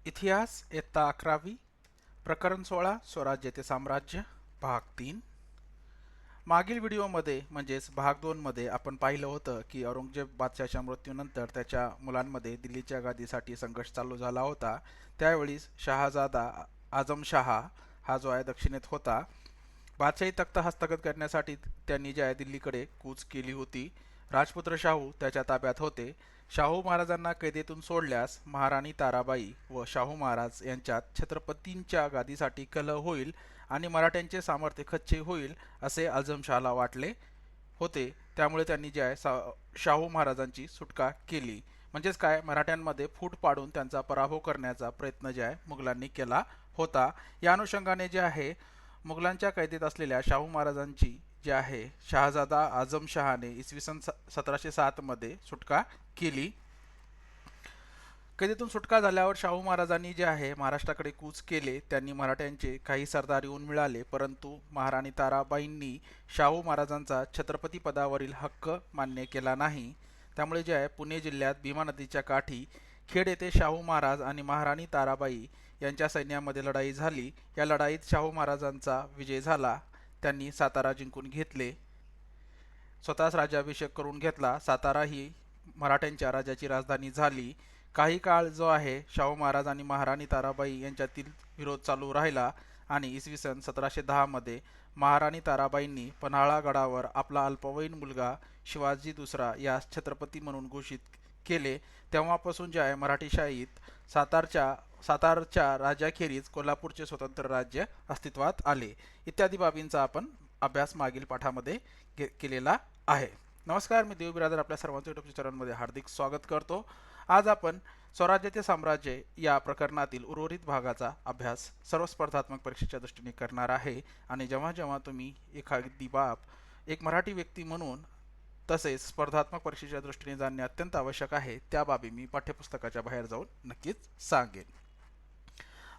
इतिहास इयत्ता 11वी प्रकरण 16 स्वराज्य ते साम्राज्य भाग 3. मागील व्हिडिओमध्ये म्हणजेच भाग 2 मध्ये आपण पाहिलं होतं की औरंगजेब बादशाहच्या मृत्यूनंतर त्याच्या मुलांमध्ये दिल्लीच्या गादीसाठी संघर्ष चालू झाला होता. त्यावेळी शहाजादा आझमशाह हा जो आहे दक्षिणेत होता. बादशाही तख्त हस्तगत करण्यासाठी त्यांनी जे आहे दिल्लीकडे कूच केली होती. राजपुत्र शाहू त्याच्या ताब्यात होते. शाहू महाराजांना कैदेतून सोडल्यास महाराणी ताराबाई व शाहू महाराज यांच्यात छत्रपतींच्या गादीसाठी कलह होईल आणि मराठ्यांचे सामर्थ्य खच्ची होईल असे आझमशहाला वाटले होते. त्यामुळे त्यांनी जे आहे शाहू महाराजांची सुटका केली. म्हणजेच काय, मराठ्यांमध्ये फूट पाडून त्यांचा पराभव करण्याचा प्रयत्न जे आहे मुघलांनी केला होता. या अनुषंगाने जे आहे मुघलांच्या कैदेत असलेल्या शाहू महाराजांची जे आहे शहाजादा आझमशहाने इसवी सन 1707 मध्ये सुटका केली. कैदेतून सुटका झाल्यावर शाहू महाराजांनी जे आहे महाराष्ट्राकडे कूच केले. त्यांनी मराठ्यांचे काही सरदार येऊन मिळाले, परंतु महाराणी ताराबाईंनी शाहू महाराजांचा छत्रपती पदावरील हक्क मान्य केला नाही. त्यामुळे जे आहे पुणे जिल्ह्यात भीमा नदीच्या काठी खेड येथे शाहू महाराज आणि महाराणी ताराबाई यांच्या सैन्यामध्ये लढाई झाली. या लढाईत शाहू महाराजांचा विजय झाला. त्यांनी सातारा जिंकून घेतले, स्वतःच राज्याभिषेक करून घेतला. सातारा ही मराठ्यांच्या राज्याची राजधानी झाली. काही काळ जो आहे शाहू महाराज आणि महाराणी ताराबाई यांच्यातील विरोध चालू राहिला आणि इसवी सन 1710 मध्ये महाराणी ताराबाईंनी पन्हाळा गडावर आपला अल्पवयीन मुलगा शिवाजी दुसरा यास छत्रपती म्हणून घोषित केले. तेव्हापासून जे आहे मराठीशाहीत सातारच्या राज्याखेरीज कोल्हापूरचे स्वतंत्र राज्य अस्तित्वात आले. इत्यादी बाबींचा आपण अभ्यास मागील पाठामध्ये केलेला आहे. नमस्कार, मी देव बिरादर आपल्या सर्वांचं यूट्यूब चॅनलमध्ये हार्दिक स्वागत करतो. आज आपण स्वराज्य ते साम्राज्य या प्रकरणातील उर्वरित भागाचा अभ्यास सर्व स्पर्धात्मक परीक्षेच्या दृष्टीने करणार आहे. आणि जेव्हा जेव्हा तुम्ही एखादी बाब एक मराठी व्यक्ती म्हणून तसेच स्पर्धात्मक परीक्षेच्या दृष्टीने जाणणे अत्यंत आवश्यक आहे, त्या बाबी मी पाठ्यपुस्तकाच्या बाहेर जाऊन नक्कीच सांगेन.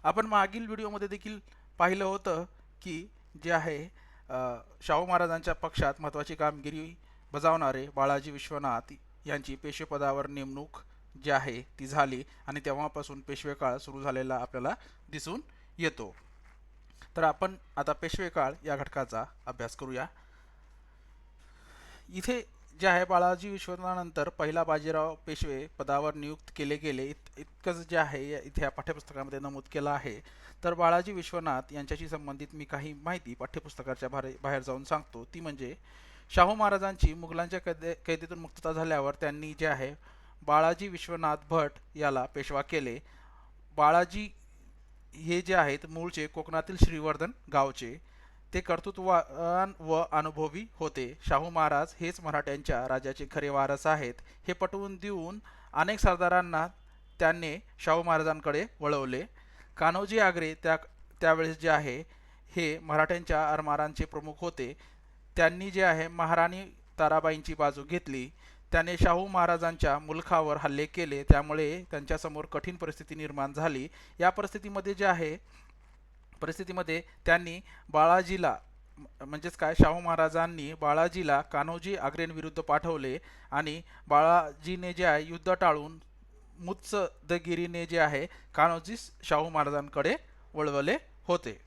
आपण मागील व्हिडिओमध्ये देखील पाहिलं होतं की जे आहे शाहू महाराजांच्या पक्षात महत्त्वाची कामगिरी बजावणारे बाळाजी विश्वनाथ यांची पेशवेपदावर नेमणूक जी आहे ती झाली आणि तेव्हापासून पेशवे काळ सुरू झालेला आपल्याला दिसून येतो. तर आपण आता पेशवे काळ या घटकाचा अभ्यास करूया. इथे जे आहे बाळाजी विश्वनाथानंतर पहिला बाजीराव पेशवे पदावर नियुक्त केले गेले इतकंच जे आहे इथे या पाठ्यपुस्तकामध्ये नमूद केलं आहे. तर बाळाजी विश्वनाथ यांच्याशी संबंधित मी काही माहिती पाठ्यपुस्तकाच्या बाहेर जाऊन सांगतो. ती म्हणजे शाहू महाराजांची मुघलांच्या कैदेतून मुक्तता झाल्यावर त्यांनी जे आहे बाळाजी विश्वनाथ भट याला पेशवा केले. बाळाजी हे जे आहेत मूळचे कोकणातील श्रीवर्धन गावचे. ते कर्तृत्ववान व अनुभवी होते. शाहू महाराज हेच मराठ्यांच्या राजाचे खरे वारस आहेत हे पटवून देऊन अनेक सरदारांना त्यांनी शाहू महाराजांकडे वळवले. कान्होजी आंग्रे त्यावेळेस जे आहे हे मराठ्यांच्या आरमारांचे प्रमुख होते. त्यांनी जे आहे महाराणी ताराबाईंची बाजू घेतली. त्याने शाहू महाराजांच्या मुलखावर हल्ले केले, त्यामुळे त्यांच्यासमोर कठीण परिस्थिती निर्माण झाली. या परिस्थितीमध्ये त्यांनी बाळाजीला म्हणजेच काय शाहू महाराजांनी बाळाजीला कान्होजी आंग्रेंविरुद्ध पाठवले आणि बाळाजीने जे आहे युद्ध टाळून मुत्सद्देगिरीने जे आहे कान्होजीस शाहू महाराजांकडे वळवले होते.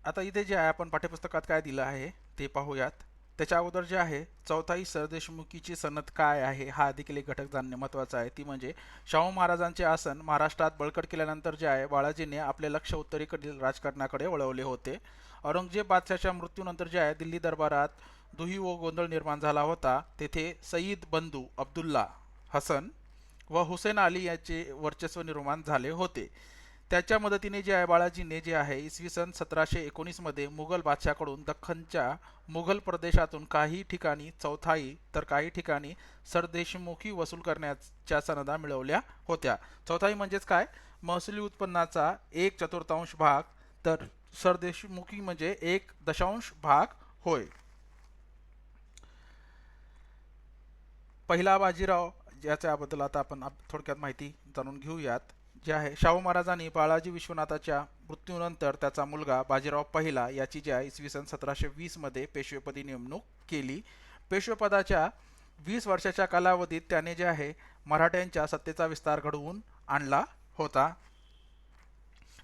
आता इथे जे आहे आपण पाठ्यपुस्तकात काय दिलं आहे ते पाहूयात. त्याच्या अगोदर जे आहे चौथाई सरदेशमुखीची सनद काय आहे हा देखील एक घटक जाणणे महत्त्वाचा आहे. ती म्हणजे शाहू महाराजांचे आसन महाराष्ट्रात बळकट केल्यानंतर जे आहे बाळाजीने आपले लक्ष उत्तरेकडील राजकारणाकडे वळवले होते. औरंगजेब बादशाहच्या मृत्यूनंतर जे आहे दिल्ली दरबारात दुही व गोंधळ निर्माण झाला होता. तेथे सईद बंधू अब्दुल्ला हसन व हुसेन अली याचे वर्चस्व निर्माण झाले होते. त्याच्या मदतीने जे आहे बाळाजीने जे आहे इसवी सन 1719 मध्ये मुघल बादशाहकडून दख्खनच्या मुघल प्रदेशातून काही ठिकाणी चौथाई तर काही ठिकाणी सरदेशमुखी वसूल करण्याच्या सनदा मिळवल्या होत्या. चौथाई म्हणजेच काय, महसुली उत्पन्नाचा 1/4 भाग, तर सरदेशमुखी म्हणजे 1 भाग होय. पहिला बाजीराव ज्याच्याबद्दल आता आपण थोडक्यात माहिती जाणून घेऊयात. जे आहे शाहू महाराजांनी बाळाजी विश्वनाथाच्या मृत्यूनंतर त्याचा मुलगा बाजीराव पहिला याची जी आहे इसवी सन 1720 मध्ये पेशवेपदी नेमणूक केली. पेशवेपदाच्या 20 वर्षाच्या कालावधीत त्याने जे आहे मराठ्यांच्या सत्तेचा विस्तार घडवून आणला होता.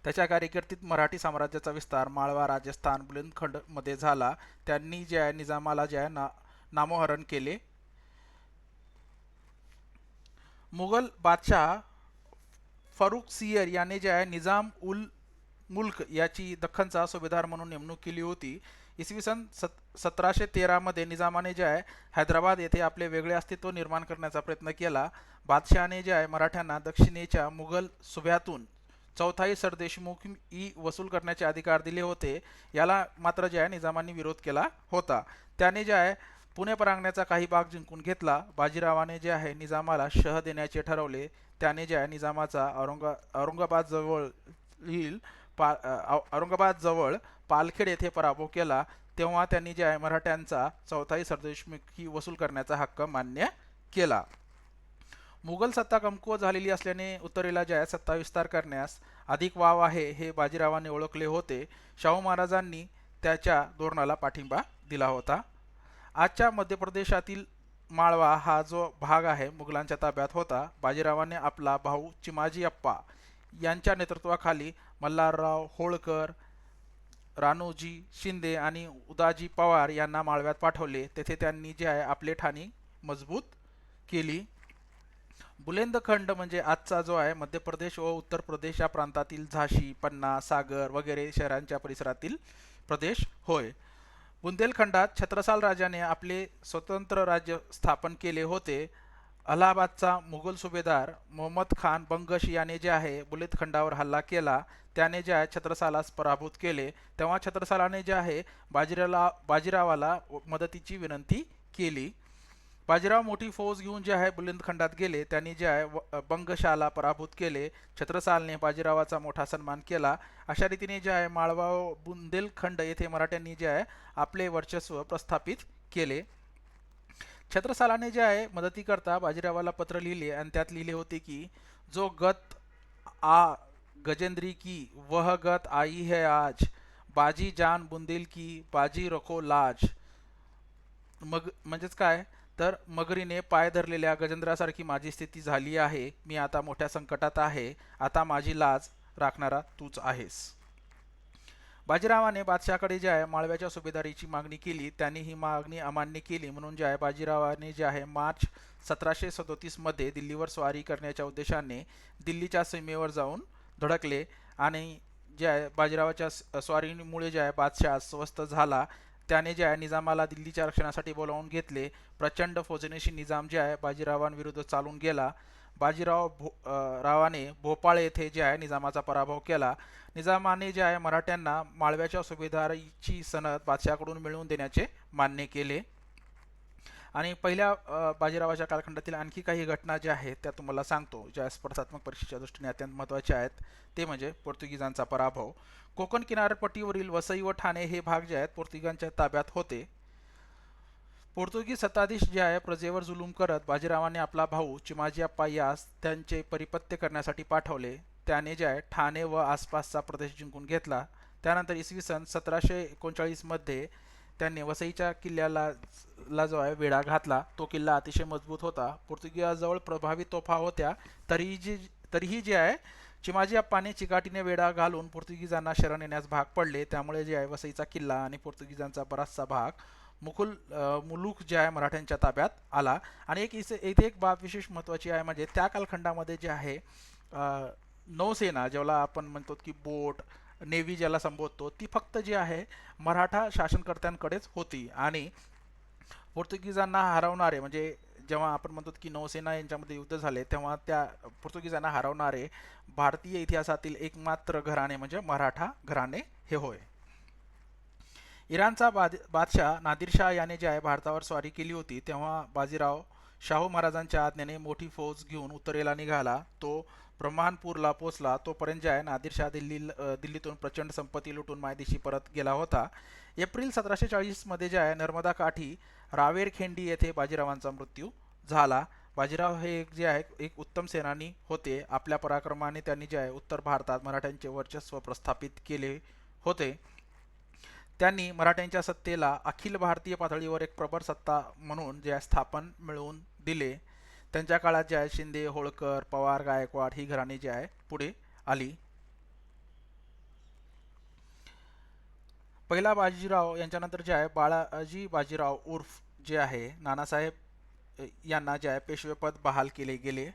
त्याच्या कारकिर्दीत मराठी साम्राज्याचा विस्तार माळवा, राजस्थान, बुंदेलखंड मध्ये झाला. त्यांनी जे आहे निजामाला जे आहे नामोहरण केले. मुघल बादशाह फारुख सियर याने जे आहे निजाम उल मुल्क याची दख्खनचा सुभेदार म्हणून नेमणूक केली होती. इसवी सन 1713 मध्ये निजामाने जे आहे हैदराबाद येथे आपले वेगळे अस्तित्व निर्माण करण्याचा प्रयत्न केला. बादशहाने जे आहे मराठ्यांना दक्षिणेच्या मुघल सुभ्यातून चौथाई सरदेशमुखी वसूल करण्याचे अधिकार दिले होते. याला मात्र जे आहे निजामाने विरोध केला होता. त्याने जे आहे पुणे परांगणाचा काही भाग जिंकून घेतला. बाजीरावाने जे आहे निजामाला शह देण्याचे ठरवले. त्याने जे आहे निजामाचा औरंगाबाद जवळ पालखेड येथे पराभव केला. तेव्हा त्यांनी जे आहे मराठ्यांचा चौथाई सरदेशमुखी वसूल करण्याचा हक्क मान्य केला. मुघल सत्ता कमकुवत झालेली असल्याने उत्तरेला जे आहे सत्ता विस्तार करण्यास अधिक वाव आहे हे बाजीरावाने ओळखले होते. शाहू महाराजांनी त्याच्या धोरणाला पाठिंबा दिला होता. आजच्या मध्य प्रदेशातील माळवा हा जो भाग आहे मुघलांच्या ताब्यात होता. बाजीरावाने आपला भाऊ चिमाजी अप्पा यांच्या नेतृत्वाखाली मल्हारराव होळकर, राणोजी शिंदे आणि उदाजी पवार यांना माळव्यात पाठवले. तेथे त्यांनी जे आहे आपले ठाणी मजबूत केली. बुंदेलखंड म्हणजे आजचा जो आहे मध्य प्रदेश व उत्तर प्रदेश या प्रांतातील झाशी, पन्ना, सागर वगैरे शहरांच्या परिसरातील प्रदेश होय. बुंदेलखंडात छत्रसाल राजाने आपले स्वतंत्र राज्य स्थापन केले होते. अलाहाबादचा मुघल सुभेदार मोहम्मद खान बंगश याने जे आहे बुंदेलखंडावर हल्ला केला. त्याने जे आहे छत्रसालास पराभूत केले. तेव्हा छत्रसालाने जे आहे बाजीरावाला मदतीची विनंती केली. बाजीराव मोठी फौज घेऊन जे आहे बुलंदखंडात गेले. त्यांनी जे आहे बंगशाला पराभूत केले. छत्रसालने बाजीरावाचा मोठा सन्मान केला. अशा रीतीने जे आहे माळवा व बुंदेलखंड येथे मराठ्यांनी जे आहे आपले वर्चस्व प्रस्थापित केले. छत्रसालाने जे आहे मदतीकरता बाजीरावाला पत्र लिहिले आणि त्यात लिहिले होते की जो गत आ गजेंद्री की वह गत आई है आज, बाजी जान बुंदेल की बाजी रखो लाज. मग म्हणजेच काय तर मगरीने पाय धरलेल्या गजेंद्रासारखी माझी स्थिती झाली आहे. मी आता मोठ्या संकटात आहे. आता माझी लाज राखणारा तूच आहेस. बाजीरावाने बादशाहकडे जे आहे माळव्याच्या सुभेदारीची मागणी केली. त्यांनी ही मागणी अमान्य केली. म्हणून जे आहे बाजीरावाने जे आहे मार्च 1737 मध्ये दिल्लीवर स्वारी करण्याच्या उद्देशाने दिल्लीच्या सीमेवर जाऊन धडकले आणि जे आहे बाजीरावाच्या स्वारीमुळे जे आहे बादशाह अस्वस्थ झाला. त्याने जे आहे निजामाला दिल्लीच्या रक्षणासाठी बोलावून घेतले. प्रचंड फौजेनेशी निजाम जे आहे बाजीरावांविरुद्ध चालून गेला. रावाने भोपाळ येथे जे आहे निजामाचा पराभव केला. निजामाने जे आहे मराठ्यांना माळव्याच्या सुभेदारीची सनद बादशाहकडून मिळवून देण्याचे मान्य केले. आणि पहिल्या बाजीरावाच्या कालखंडातील आणखी काही घटना ज्या आहेत त्या तुम्हाला सांगतो, ज्या स्पर्धात्मक परीक्षेच्या दृष्टीने अत्यंत महत्त्वाच्या आहेत. ते म्हणजे पोर्तुगीजांचा पराभव. कोकण किनारपट्टीवरील वसई व ठाणे हे भाग जे आहेत पोर्तुगीजांच्या ताब्यात होते. पोर्तुगीज सत्ताधीश जे आहे प्रजेवर जुलूम करत बाजीरावाने आपला भाऊ चिमाजी अप्पा यास त्यांचे परिपत्य करण्यासाठी पाठवले. त्याने जे आहे ठाणे व आसपासचा प्रदेश जिंकून घेतला. त्यानंतर इसवी सन 1739 मध्ये त्यांनी वसईच्या किल्ल्याला जो आहे वेढा घातला. तो किल्ला अतिशय मजबूत होता. पोर्तुगीजाजवळ प्रभावी तोफा होत्या. तरीही जे आहे चिमाजी अप्पाने चिकाटीने वेढा घालून पोर्तुगीजांना शरण येण्यास भाग पडले. त्यामुळे जे आहे वसईचा किल्ला आणि पोर्तुगीजांचा बराचसा भाग मुलूक जे आहे मराठ्यांच्या ताब्यात आला. आणि इथे एक बाब विशेष महत्त्वाची आहे, म्हणजे त्या कालखंडामध्ये जे आहे नौसेना, ज्याला आपण म्हणतो की बोट नेव्ही ज्याला संबोधतो, ती फक्त जी आहे मराठा शासनकर्त्यांकडेच होती. आणि पोर्तुगीजांना हरवणारे, म्हणजे जेव्हा आपण म्हणतो की नौसेना यांच्यामध्ये युद्ध झाले तेव्हा त्या पोर्तुगीजांना हरवणारे भारतीय इतिहासातील एकमात्र घराणे म्हणजे मराठा घराणे हे होय. इराणचा बादशाह नादिरशाह याने जे आहे भारतावर स्वारी केली होती. तेव्हा बाजीराव शाहू महाराजांच्या आज्ञेने मोठी फौज घेऊन उत्तरेला निघाला. तो ब्रह्मानपूरला पोचला. तोपर्यंत जे आहे नादिरशाह दिल्लीतून प्रचंड संपत्ती लुटून मायदेशी परत गेला होता. एप्रिल 1740 मध्ये जे आहे नर्मदा काठी रावेरखेंडी येथे बाजीरावांचा मृत्यू झाला. बाजीराव हे जे आहे एक उत्तम सेनानी होते. आपल्या पराक्रमाने त्यांनी जे आहे उत्तर भारतात मराठ्यांचे वर्चस्व प्रस्थापित केले होते. त्यांनी मराठ्यांच्या सत्तेला अखिल भारतीय पातळीवर एक प्रबळ सत्ता म्हणून जे आहे स्थापन मिळवून दिले. त्यांच्या काळात जे आहे शिंदे, होळकर, पवार, गायकवाड ही घराणी जी आहे पुढे आली. पहिला बाजीराव यांच्यानंतर जे आहे बाळाजी बाजीराव उर्फ जे आहे नानासाहेब यांना जे आहे पेशवेपद बहाल केले गेले.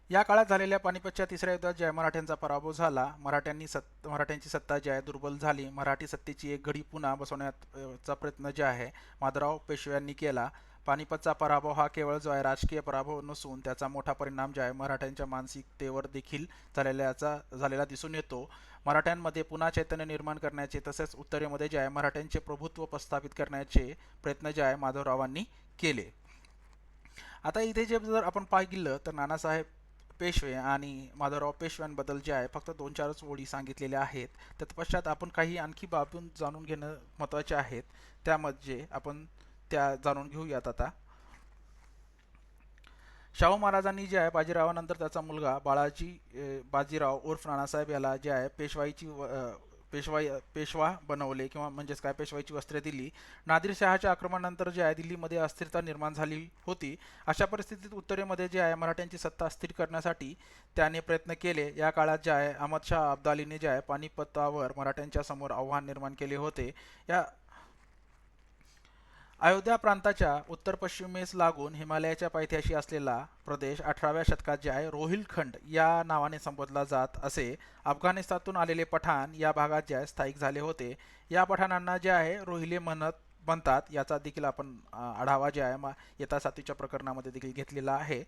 या काळात झालेल्या पानिपतच्या तिसऱ्या युद्धात जय मराठ्यांचा पराभव झाला. मराठ्यांची सत्ता जी आहे दुर्बल झाली. मराठी सत्तेची एक घडी पुन्हा बसवण्याचा प्रयत्न जे आहे माधवराव पेशव्यांनी केला. पानिपतचा पराभव हा केवळ जो आहे राजकीय पराभव नसून त्याचा मोठा परिणाम जो आहे मराठ्यांच्या मानसिकतेवर देखील झालेला दिसून येतो. मराठ्यांमध्ये पुन्हा चैतन्य निर्माण करण्याचे तसेच उत्तरेमध्ये जे आहे मराठ्यांचे प्रभुत्व प्रस्थापित करण्याचे प्रयत्न जे आहे माधवरावांनी केले. आता इथे जे जर आपण पाहिलं तर नानासाहेब पेशवे आणि माधवराव पेशव्यांबद्दल जे आहे फक्त 2-4च ओळी सांगितलेल्या आहेत. तत्पश्चात आपण काही आणखी बाबी जाणून घेणं महत्त्वाचे आहेत. त्यामध्ये आपण त्या जाणून घेऊयात. आता शाहू महाराजांनी जे आहे बाजीरावानंतर त्याचा मुलगा बाळाजी बाजीराव उर्फ नानासाहेब याला जे आहे पेशवा बनवले किंवा म्हणजेच काय पेशवाईची वस्त्रे दिली. नादिरशहाच्या आक्रमणानंतर जे आहे दिल्लीमध्ये अस्थिरता निर्माण झाली होती. अशा परिस्थितीत उत्तरेमध्ये जे आहे मराठ्यांची सत्ता स्थिर करण्यासाठी त्याने प्रयत्न केले. या काळात जे आहे अहमदशाह अब्दालीने जे आहे पानिपतावर मराठ्यांच्या समोर आव्हान निर्माण केले होते. या अयोध्या प्रांताच्या उत्तर पश्चिमेस लागून हिमालयाच्या पायथ्याशी असलेला प्रदेश 18व्या शतकात जे आहे रोहिलखंड या नावाने संबोधला जात असे. अफगाणिस्तानातून आलेले पठाण या भागात जे आहे स्थायिक झाले होते. या पठाणांना जे आहे रोहिले म्हणतात. याचा देखील आपण आढावा जे आहे येता 7वीच्या प्रकरणामध्ये देखील घेतलेला आहे.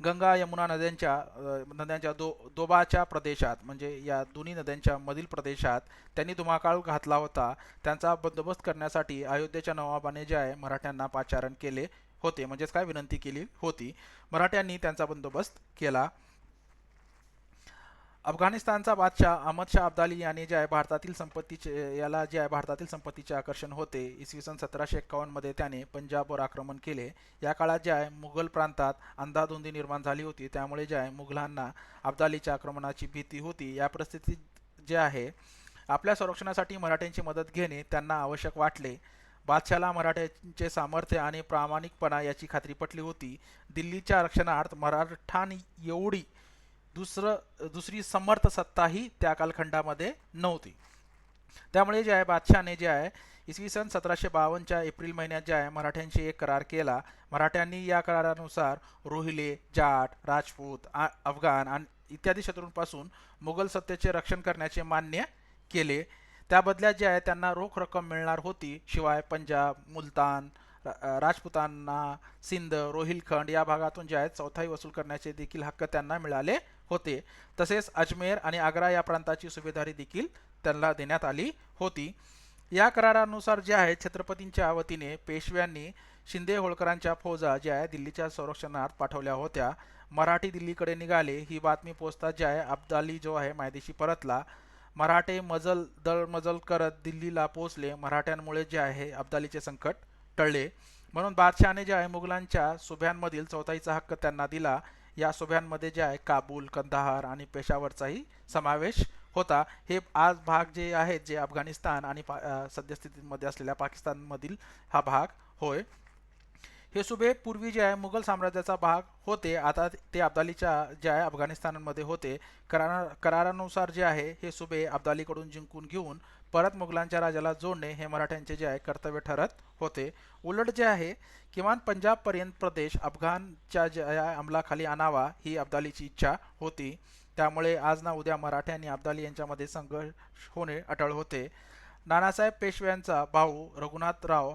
गंगा यमुना नद्यांच्या दोबाच्या प्रदेशात म्हणजे या दोन्ही नद्यांच्या मधील प्रदेशात त्यांनी धुमाकाळ घातला होता. त्यांचा बंदोबस्त करण्यासाठी अयोध्येच्या नवाबाने जे आहे मराठ्यांना पाचारण केले होते, म्हणजेच काय विनंती केली होती. मराठ्यांनी त्यांचा बंदोबस्त केला. अफगाणिस्तानचा बादशाह अहमदशाह अब्दाली याने जे आहे भारतातील संपत्तीचे आकर्षण होते. इसवी सन 1751 मध्ये त्याने पंजाबवर आक्रमण केले. या काळात जे आहे मुघल प्रांतात अंधाधुंदी निर्माण झाली होती. त्यामुळे जे आहे मुघलांना अब्दालीच्या आक्रमणाची भीती होती. या परिस्थितीत जे आहे आपल्या संरक्षणासाठी मराठ्यांची मदत घेणे त्यांना आवश्यक वाटले. बादशाहला मराठ्यांचे सामर्थ्य आणि प्रामाणिकपणा याची खात्री पटली होती. दिल्लीच्या रक्षणार्थ मराठांनी एवढी दुसरी समर्थ सत्ताही त्या कालखंडामध्ये नव्हती. त्यामुळे जे आहे बादशाहने जे आहे इसवी सन 1752च्या एप्रिल महिन्यात जे आहे मराठ्यांशी एक करार केला. मराठ्यांनी या करारानुसार रोहिले, जाट, राजपूत, अफगाण आणि इत्यादी शत्रूंपासून मुघल सत्तेचे रक्षण करण्याचे मान्य केले. त्या बदल्यात जे आहे त्यांना रोख रक्कम मिळणार होती. शिवाय पंजाब, मुलतान, राजपुतांना, सिंध, रोहिलखंड या भागातून जे आहेत चौथाई वसूल करण्याचे देखील हक्क त्यांना मिळाले होते. तसेच अजमेर आणि आग्रा या प्रांताची सुभेदारी देखील त्यांना देण्यात आली होती. या करारानुसार जे आहे छत्रपतींच्या वतीने पेशव्यांनी शिंदे होळकरांच्या फौजा ज्या आहे दिल्लीच्या संरक्षणार्थ पाठवल्या होत्या. मराठी दिल्लीकडे निघाले. ही बातमी पोचताच जे आहे अब्दाली जो आहे मायदेशी परतला. मराठे दळमजल करत दिल्लीला पोहोचले. मराठ्यांमुळे जे आहे अब्दालीचे संकट टळले. म्हणून बादशहाने जे आहे मुघलांच्या सुभ्यांमधील चौथाईचा हक्क त्यांना दिला. या सुभ्यांमध्ये जे आहे काबूल, कंदाहार आणि पेशावरचाही समावेश होता. हे आज भाग जे आहेत जे अफगाणिस्तान आणि सद्यस्थितीमध्ये असलेल्या पाकिस्तानमधील हा भाग होय. हे सुभे पूर्वी जे आहे मुघल साम्राज्याचा भाग होते. आता ते अब्दालीच्या जे आहे अफगाणिस्तानमध्ये होते. करारानुसार जे आहे हे सुभे अब्दालीकडून जिंकून घेऊन परत मुघलांच्या राजाला जोडणे हे मराठ्यांचे जे आहे कर्तव्य ठरत होते. उलट जे आहे किमान पंजाबपर्यंत प्रदेश अफगाणच्या ज्या अंमलाखाली आणावा ही अब्दालीची इच्छा होती. त्यामुळे आज ना उद्या मराठे आणि अब्दाली यांच्यामध्ये संघर्ष होणे अटळ होते. नानासाहेब पेशव्यांचा भाऊ रघुनाथराव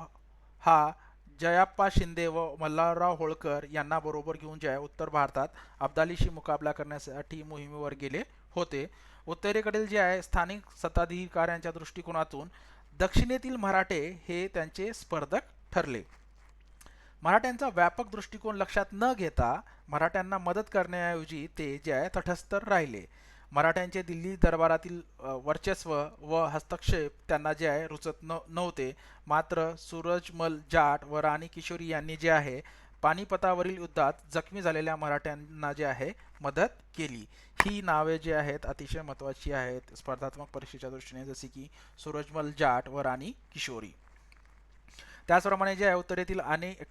हा जयाप्पा शिंदे व मल्हारराव होळकर यांना बरोबर घेऊन जे आहे उत्तर भारतात अब्दालीशी मुकाबला करण्यासाठी मोहिमेवर गेले होते. उत्तरेकडील जे आहे स्थानिक सत्ताधिकाऱ्यांच्या दृष्टिकोनातून दक्षिणेतील मराठे हे त्यांचे स्पर्धक ठरले. मराठ्यांचा व्यापक दृष्टिकोन लक्षात न घेता मराठ्यांना मदत करण्याऐवजी ते जे आहे तटस्थ राहिले. मराठ्यांचे दिल्ली दरबारातील वर्चस्व व हस्तक्षेप त्यांना जे आहे रुचत नव्हते. मात्र सूरजमल जाट व राणी किशोरी यांनी जे आहे पानिपतावरील युद्धात जखमी झालेल्या मराठ्यांना जे आहे मदत केली. ही नावे जी आहेत अतिशय महत्त्वाची आहेत स्पर्धात्मक परीक्षेच्या दृष्टीने, जसे की सूरजमल जाट व राणी किशोरी. त्याचप्रमाणे जे आहे उत्तरेतील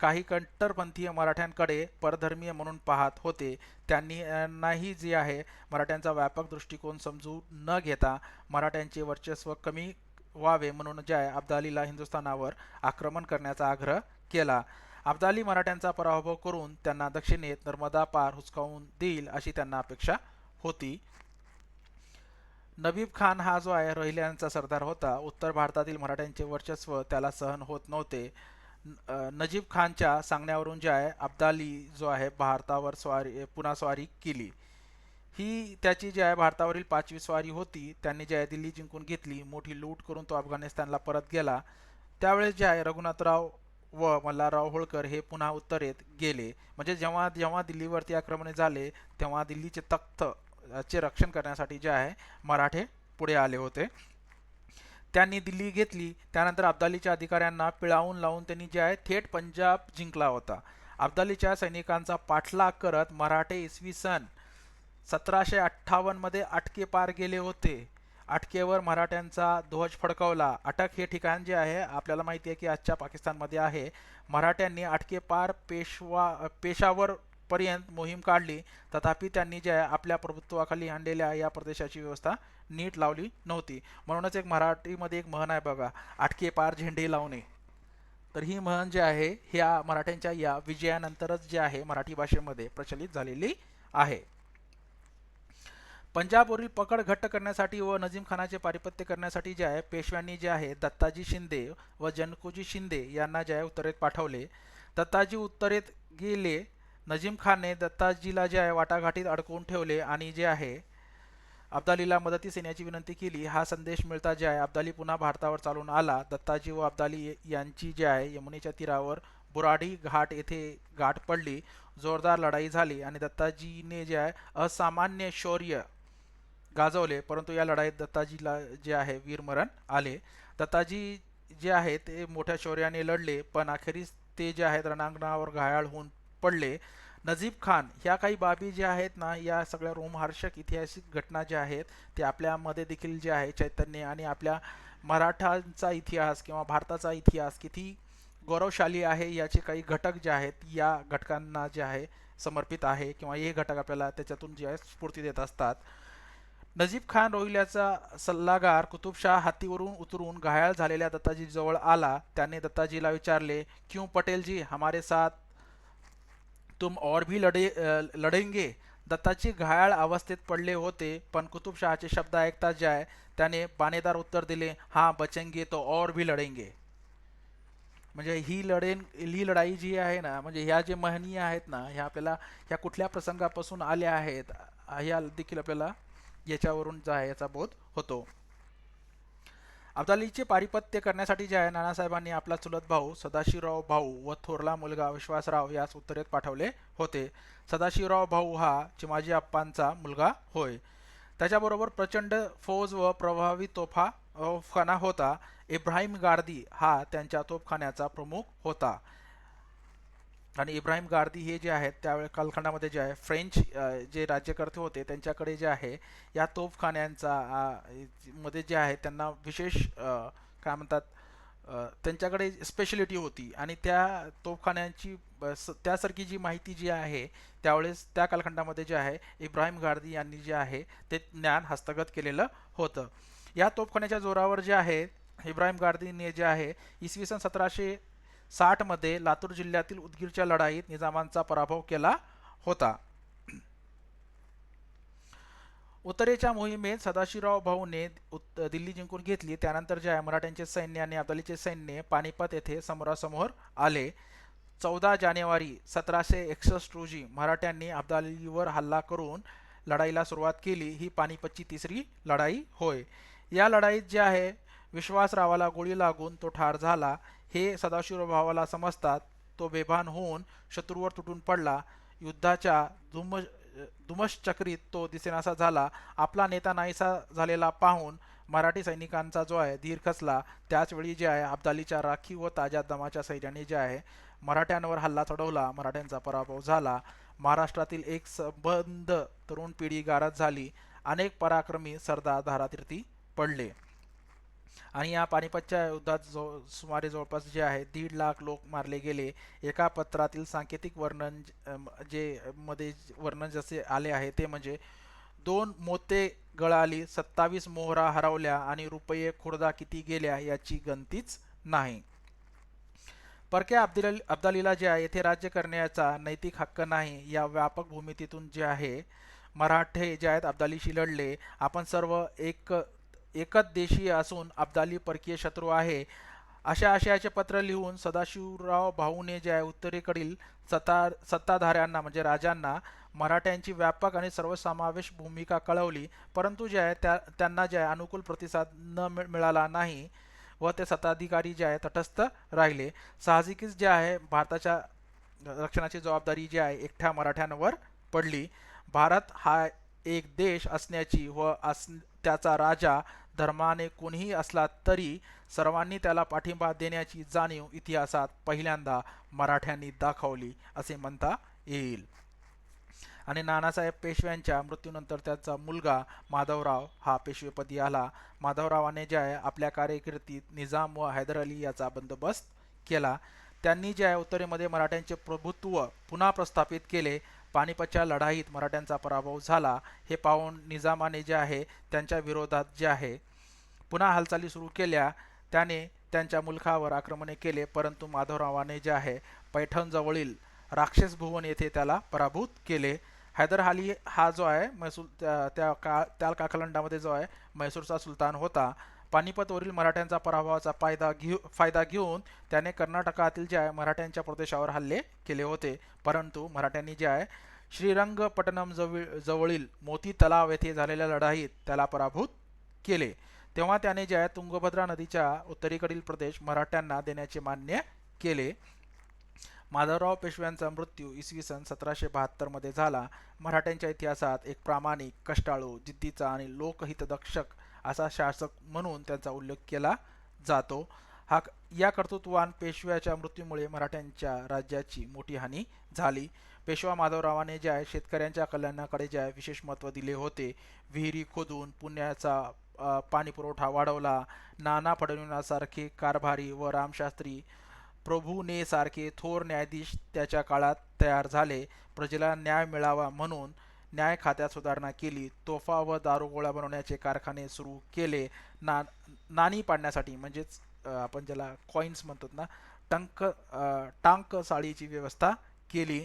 काही कट्टरपंथीय मराठ्यांकडे परधर्मीय म्हणून पाहत होते, त्यांनाही जे आहे मराठ्यांचा व्यापक दृष्टिकोन समजून न घेता मराठ्यांचे वर्चस्व कमी व्हावे म्हणून जे आहे अब्दालीला हिंदुस्थानावर आक्रमण करण्याचा आग्रह केला. अब्दाली मराठ्यांचा पराभव करून त्यांना दक्षिणेत नर्मदा पार हुसकावून देईल अशी त्यांना अपेक्षा होती. नबीब खान हा जो आहे रोहिल्यांचा सरदार होता. उत्तर भारतातील मराठ्यांचे वर्चस्व त्याला सहन होत नव्हते. नजीब खानच्या सांगण्यावरून जे आहे अब्दाली जो आहे भारतावर पुन्हा स्वारी केली. ही त्याची जी आहे भारतावरील 5वी स्वारी होती. त्यांनी जे आहे दिल्ली जिंकून घेतली. मोठी लूट करून तो अफगाणिस्तानला परत गेला. त्यावेळेस जे आहे रघुनाथराव व मल्हारराव होळकर हे पुन्हा उत्तरेत गेले. म्हणजे जेव्हा जेव्हा दिल्लीवरती आक्रमणे झाले तेव्हा दिल्लीचे तख्त चे रक्षण करण्यासाठी जे आहे मराठे पुढे आले होते. त्यांनी दिल्ली घेतली. त्यानंतर अब्दालीच्या अधिकाऱ्यांना पिळावून लावून त्यांनी जे आहे थेट पंजाब जिंकला होता. अब्दालीच्या सैनिकांचा पाठलाग करत मराठे इसवी सन 1758 मध्ये अटके पार गेले होते. अटकेवर मराठ्यांचा ध्वज फडकवला. अटक हे ठिकाण जे आहे आपल्याला माहिती आहे की आजच्या पाकिस्तानमध्ये आहे. मराठ्यांनी अटके पार पेशावर पर्यंत मोहीम काढली. तथापि त्यांनी जे आहे आपल्या प्रभुत्वाखाली आणलेल्या या प्रदेशाची व्यवस्था नीट लावली नव्हती. म्हणूनच एक मराठीमध्ये एक म्हण आहे बघा, अटके पार झेंडे लावणे. तर ही म्हण जी आहे ह्या मराठ्यांच्या या विजयानंतरच जे आहे मराठी भाषेमध्ये प्रचलित झालेली आहे. पंजाबवरील पकड घट्ट करण्यासाठी व नजीम खानाचे पारिपत्य करण्यासाठी जे आहे पेशव्यांनी जे आहे दत्ताजी शिंदे व जनकोजी शिंदे यांना जे आहे उत्तरेत पाठवले. दत्ताजी उत्तरेत गेले. नजीम खानने दत्ताजीला जे आहे वाटाघाटीत अडकवून ठेवले आणि जे आहे अब्दालीला मदतीस येण्याची विनंती केली. हा संदेश मिळता जे आहे अब्दाली पुन्हा भारतावर चालून आला. दत्ताजी व अब्दाली यांची जे आहे यमुनेच्या तीरावर बुराडी घाट येथे गाठ पडली. जोरदार लढाई झाली आणि दत्ताजीने जे आहे असामान्य शौर्य गाजवले. परंतु या लढाईत दत्ताजीला जे आहे वीरमरण आले. दत्ताजी जे आहे ते मोठ्या शौर्याने लढले, पण अखेरीस ते जे आहेत रणांगणावर घायाळ होऊन पडले. नजीब खान ह्या काही बाबी ज्या आहेत ना, या सगळ्या रोमहर्षक ऐतिहासिक घटना ज्या आहेत ते आपल्यामध्ये देखील जे आहे चैतन्य आणि आपल्या मराठांचा इतिहास किंवा भारताचा इतिहास किती गौरवशाली आहे याचे काही घटक जे आहेत या घटकांना जे आहे समर्पित आहे किंवा हे घटक आपल्याला त्याच्यातून जे आहे स्फूर्ती देत असतात. नजीब खान रोहिल्याचा सल्लागार कुतुबशाह हत्तीवरून उतरून घायाळ झालेल्या दत्ताजी जवळ आला. त्याने दत्ताजीला विचारले, क्यों पटेल जी हमारे साथ तुम और भी लढेंगे. दत्ताजी घायाळ अवस्थेत पडले होते, पण कुतुबशहाचे शब्द ऐकताच जे आहे त्याने बाणेदार उत्तर दिले, हाँ बचेंगे तो और भी लढेंगे. म्हणजे ही लढाई जी आहे ना, म्हणजे ह्या जे म्हणी आहेत ना, ह्या आपल्याला ह्या कुठल्या प्रसंगापासून आल्या आहेत ह्या देखील आपल्याला याच्यावरून जो आहे याचा बोध होतो. अब्दालीचे पारिपत्य करण्यासाठी जे आहे नानासाहेबांनी आपला चुलत भाऊ सदाशिवराव भाऊ व थोरला मुलगा विश्वासराव यास उत्तरेत पाठवले होते. सदाशिवराव भाऊ हा चिमाजी अप्पांचा मुलगा होय. त्याच्याबरोबर प्रचंड फौज व प्रभावी तोफखाना होता. इब्राहिम गार्दी हा त्यांच्या तोफखान्याचा प्रमुख होता. आणि इब्राहिम गार्दी हे जे आहेत त्यावेळी कालखंडामध्ये जे आहे फ्रेंच जे राज्यकर्ते होते त्यांच्याकडे जे आहे या तोफखान्यांचा मध्ये जे आहे त्यांना विशेष काय म्हणतात त्यांच्याकडे स्पेशलिटी होती आणि त्या तोफखान्यांची त्यासारखी जी माहिती जी आहे त्यावेळेस त्या कालखंडामध्ये जे आहे इब्राहिम गार्दी यांनी जे आहे ते ज्ञान हस्तगत केलेलं होतं. या तोफखान्याच्या जोरावर जे आहे इब्राहिम गार्दीने जे आहे इसवी सन 1760 मध्ये लातूर जिल्ह्यातील उदगीरच्या लढाईत निजामांचा पराभव केला होता. उत्तरेच्या मोहिमेत सदाशिवराव भाऊने दिल्ली जिंकून घेतली. त्यानंतर जे आहे मराठ्यांचे सैन्य आणि अब्दालीचे सैन्य पानिपत येथे समोरासमोर आले. 14 जानेवारी 1761 रोजी मराठ्यांनी अब्दालीवर हल्ला करून लढाईला सुरुवात केली. ही पानिपतची तिसरी लढाई होय. या लढाईत जे आहे विश्वासरावाला गोळी लागून तो ठार झाला. हे सदाशिवराव भावाला समजतात. तो बेभान होऊन शत्रूवर तुटून पडला. युद्धाच्या धुमश्चक्रीत तो दिसेनासा झाला. आपला नेता नाहीसा झालेला पाहून मराठी सैनिकांचा जो आहे धीर खचला, त्याचवेळी जे आहे अब्दालीच्या राखीव व ताज्या दमाच्या सैन्याने जे आहे मराठ्यांवर हल्ला चढवला. मराठ्यांचा पराभव झाला. महाराष्ट्रातील एक संबंध तरुण पिढी गारद झाली. अनेक पराक्रमी सरदार धारातीर्थी पडले. आणि या पानिपतच्या युद्धात सुमारे जवळपास जे आहे 1.5 लाख लोक मारले गेले. एका पत्रातील सांकेतिक वर्णन जे मध्ये वर्णन जसे आले आहे ते म्हणजे 2 मोते गळाली, 27 मोहरा हरवल्या आणि रुपये खुर्दा किती गेल्या याची गणतीच नाही. परक्या अब्दालीला जे आहे येथे राज्य करण्याचा नैतिक हक्क नाही. या व्यापक भूमितीतून जे आहे मराठे जे आहेत अब्दालीशी लढले. आपण सर्व एकच देशीय असून अब्दाली परकीय शत्रू आहे, अशा आशयाचे पत्र लिहून सदाशिवराव भाऊने जे आहे उत्तरेकडील सत्ताधाऱ्यांना म्हणजे राजांना मराठ्यांची व्यापक आणि सर्वसमावेश भूमिका कळवली. परंतु जे आहे त्यांना जे आहे अनुकूल प्रतिसाद न मिळाला नाही व ते सत्ताधिकारी जे आहे तटस्थ राहिले. साहजिकच जे आहे भारताच्या रक्षणाची जबाबदारी जी आहे एकट्या मराठ्यांवर पडली. भारत हा एक देश असण्याची व त्याचा राजा धर्माने कोणीही असला तरी सर्वांनी त्याला पाठिंबा देण्याची जाणीव इतिहासात पहिल्यांदा मराठ्यांनी दाखवली असे म्हणता येईल. आणि नानासाहेब पेशव्यांच्या मृत्यूनंतर त्याचा मुलगा माधवराव हा पेशवेपदी आला. माधवरावाने जे आहे आपल्या कारकिर्दीत निजाम व हैदर अली याचा बंदोबस्त केला. त्यांनी जे आहे उत्तरेमध्ये मराठ्यांचे प्रभुत्व पुन्हा प्रस्थापित केले. पानिपतच्या लढाईत मराठ्यांचा पराभव झाला. हे पाहून निजामाने जे आहे त्यांच्या विरोधात जे आहे पुन्हा हालचाली सुरू केल्या. त्याने त्यांच्या मुलखावर आक्रमणे केले, परंतु माधवरावाने जे आहे पैठणजवळील राक्षस भुवन येथे त्याला पराभूत केले. हैदर अली हा जो आहे मैसूर त्या कालखंडामध्ये जो आहे मैसूरचा सुलतान होता. पानिपतवरील मराठ्यांचा पराभवाचा फायदा घेऊन त्याने कर्नाटकातील जे आहे मराठ्यांच्या प्रदेशावर हल्ले केले होते. परंतु मराठ्यांनी जे आहे श्रीरंगपट्टणम जवळील मोती तलाव येथे झालेल्या लढाईत त्याला पराभूत केले. तेव्हा त्याने जे आहे तुंगभद्रा नदीच्या उत्तरेकडील प्रदेश मराठ्यांना देण्याचे मान्य केले. माधवराव पेशव्यांचा मृत्यू इसवी सन 1772 मध्ये झाला. मराठ्यांच्या इतिहासात एक प्रामाणिक, कष्टाळू, जिद्दीचा आणि लोकहितदक्षक असा शासक म्हणून त्यांचा उल्लेख केला जातो. या कर्तृत्ववान पेशव्याच्या मृत्यूमुळे मराठ्यांच्या राज्याची मोठी हानी झाली. पेशवा माधवरावाने जे आहे शेतकऱ्यांच्या कल्याणाकडे जे आहे विशेष महत्त्व दिले होते. विहिरी खोदून पुण्याचा पाणी पुरवठा वाढवला. नाना फडणवीसांसारखे कारभारी व रामशास्त्री प्रभूने सारखे थोर न्यायाधीश त्याच्या काळात तयार झाले. प्रजेला न्याय मिळावा म्हणून न्याय खात्यात सुधारणा केली. तोफा व दारुगोळा बनवण्याचे कारखाने सुरू केले. नाणी पाडण्यासाठी म्हणजेच आपण ज्याला कॉईन्स म्हणतात ना, टांक साळीची व्यवस्था केली.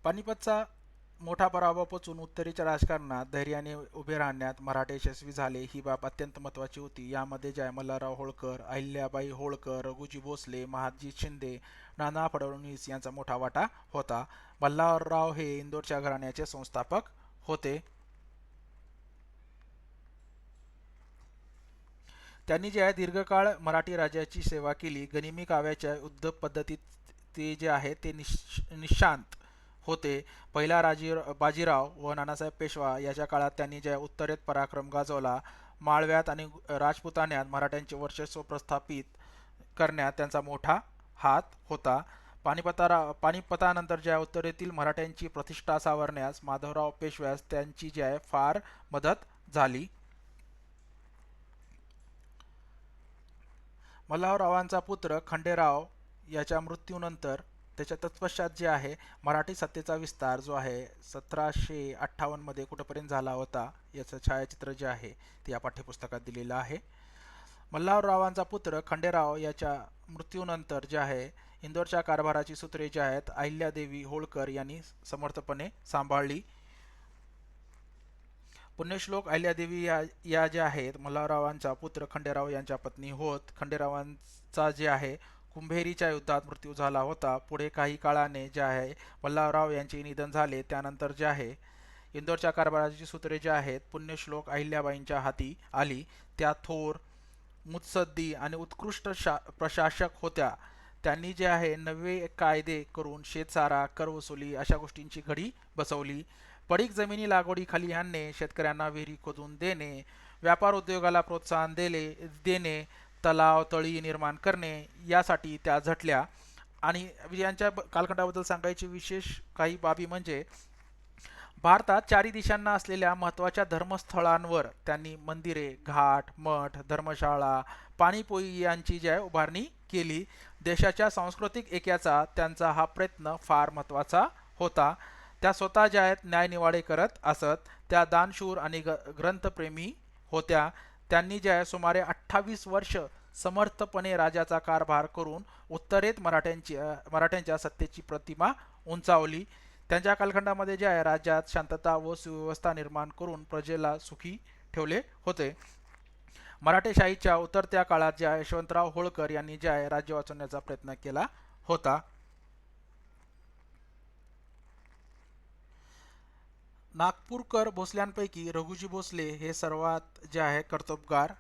पानिपतचा मोठा पराभव पचून उत्तरेच्या राजकारणात धैर्याने उभे राहण्यात मराठे यशस्वी झाले. ही बाब अत्यंत महत्त्वाची होती. यामध्ये जय मल्हारराव होळकर, अहिल्याबाई होळकर, रघुजी भोसले, महादजी शिंदे, नाना फडणवीस यांचा मोठा वाटा होता. मल्हारराव हे इंदोरच्या घराण्याचे संस्थापक होते. त्यांनी जे आहे दीर्घकाळ मराठी राज्याची सेवा केली. गनिमी काव्याच्या युद्ध पद्धतीत ते जे आहे ते निशांत होते. पहिला बाजीराव व नानासाहेब पेशवा याच्या काळात त्यांनी ज्या उत्तरेत पराक्रम गाजवला. माळव्यात आणि राजपुतान्यात मराठ्यांचे वर्चस्व प्रस्थापित करण्यात त्यांचा मोठा हात होता. पानिपतानंतर ज्या उत्तरेतील मराठ्यांची प्रतिष्ठा सावरण्यास माधवराव पेशव्यास त्यांची जी आहे फार मदत झाली. मल्हाररावांचा पुत्र खंडेराव याच्या मृत्यूनंतर त्याच्या तत्पश्चात जे आहे मराठी सत्तेचा विस्तार जो आहे 1758 मध्ये कुठपर्यंत झाला होता याचं छायाचित्र जे आहे ते या पाठ्यपुस्तकात दिलेलं आहे. मल्हाररावांचा पुत्र खंडेराव याच्या मृत्यूनंतर जे आहे इंदोरच्या कारभाराची सूत्रे जे आहेत अहिल्यादेवी होळकर यांनी समर्थपणे सांभाळली. पुण्यश्लोक अहिल्यादेवी या ज्या आहेत मल्हाररावांचा पुत्र खंडेराव यांच्या पत्नी होत. खंडेरावांचा जे आहे कुंभेरीच्या युद्धात मृत्यू झाला होता. पुढे काही काळाने जे आहे मल्हारराव यांचे निधन झाले. त्यानंतर जे आहे इंदोरच्या कारभाराची सूत्रे जे आहेत पुण्यश्लोक अहिल्याबाईंच्या हाती आली. त्या थोर मुत्सद्दी आणि उत्कृष्ट प्रशासक होत्या. त्यांनी जे आहे नवे कायदे करून शेतसारा, करवसुली अशा गोष्टींची घडी बसवली. पडीक जमिनी लागवडीखाली आणणे, शेतकऱ्यांना विहिरी खोदून देणे, व्यापार उद्योगाला प्रोत्साहन देणे, तलाव तळी निर्माण करणे यासाठी त्या झटल्या. आणि यांच्या कालखंडाबद्दल सांगायची विशेष काही बाबी म्हणजे भारतात चारी दिशांना असलेल्या महत्त्वाच्या धर्मस्थळांवर त्यांनी मंदिरे, घाट, मठ, धर्मशाळा, पाणीपोई यांची जी आहे उभारणी केली. देशाच्या सांस्कृतिक ऐक्याचा त्यांचा हा प्रयत्न फार महत्त्वाचा होता. त्या स्वतः ज्या आहेत न्यायनिवाडे करत असत. त्या दानशूर आणि ग्रंथप्रेमी होत्या. त्यांनी जे आहे सुमारे 28 वर्ष समर्थपणे राज्याचा कारभार करून उत्तरेत मराठ्यांच्या सत्तेची प्रतिमा उंचावली. त्यांच्या कालखंडामध्ये जे आहे राज्यात शांतता व सुव्यवस्था निर्माण करून प्रजेला सुखी ठेवले होते. मराठेशाहीच्या उतरत्या काळात जे आहे यशवंतराव होळकर यांनी जे आहे राज्य वाचवण्याचा प्रयत्न केला होता. नागपूरकर भोसल्यांपैकी रघुजी भोसले हे सर्वात जे आहे कर्तबगार